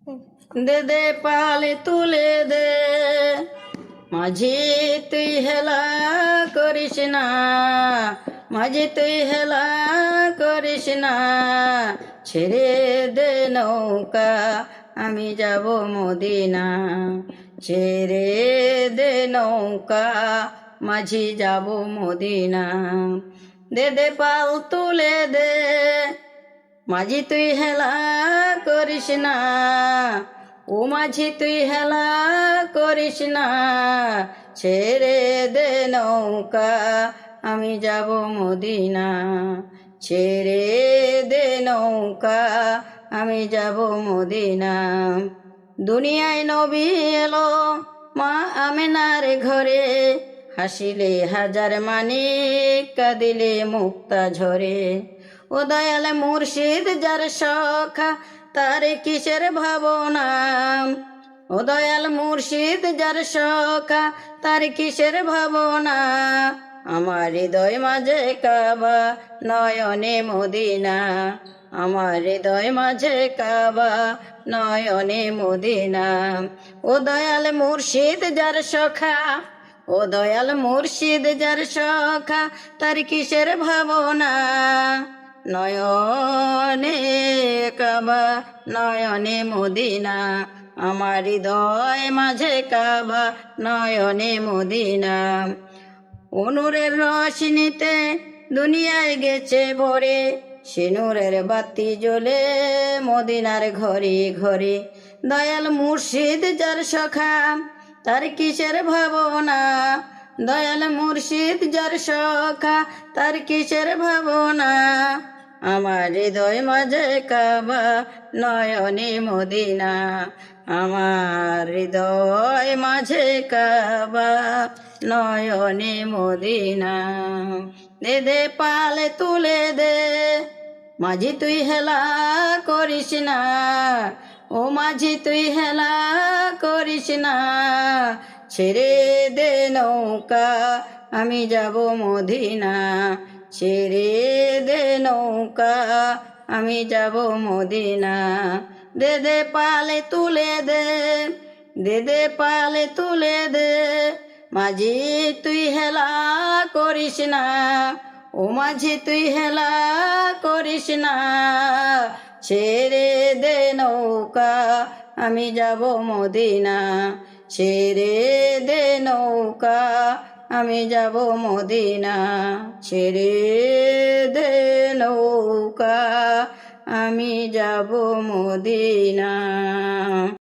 দে দে পালে তুলে দে, মাঝি তুই হেলা করিস না, মাঝি তুই হেলা করিস না, ছেড়ে দে নৌকা আমি যাব মদিনা, ছেড়ে দে নৌকা মাঝি যাব মদিনা। দে দে পাল তুলে দে, মাঝি তুই হেলা করিস না, ও মাঝি তুই হেলা করিস না, ছেড়ে দে নৌকা আমি যাব মদিনা, ছেড়ে দে নৌকা আমি যাব মদিনা। দুনিয়ায় নবী এলো মা আমেনার ঘরে, হাসিলে হাজার মানিক কাঁদিলে মুক্তা ঝরে, ও দয়াল মুর্শিদ যার সখা তার কিসের ভাবনা, ও দয়াল মুর্শিদ যার সখা তার কিসের ভাবনা, আমার হৃদয় মাঝে কাবা নয়নে মদিনা, আমার হৃদয় মাঝে কাবা নয়নে মদিনা। ও দয়াল মুর্শিদ যার সখা, ও দয়াল মুর্শিদ যার সখা তার কিসের ভাবনা, নয়নে কাবা নয়নে মদিনা, আমার হৃদয় মাঝে কাবা নয়নে মদিনা। অনুরের রোশনীতে দুনিয়ায় গেছে ভরে, সে নূরের বাতি জ্বলে মদিনার ঘরে ঘরে, দয়াল মুর্শিদ যার সখা তার কিসের ভাবনা, দয়াল মুর্শিদ যার সখা তার কিসের ভাবনা, আমার হৃদয় মাঝে কাবা নয়নে মদিনা, আমার হৃদয় মাঝে কাবা নয়নে মদিনা। দে দে পালে তুলে দে, মাঝি তুই হেলা করিস না, ও মাঝি তুই হেলা করিস না, ছেড়ে দে নৌকা আমি যাব মদিনা, ছেড়ে দে নৌকা আমি যাব মদিনা। দে দে পালে তুলে দে, দে দে পালে তুলে দে, মাঝি তুই হেলা করিস না, ও মাঝি তুই হেলা করিস না, ছেড়ে দে নৌকা আমি যাব মদিনা, ছেড়ে দে নৌকা আমি যাব মদিনা, ছেড়ে দে নৌকা আমি যাব মদিনা।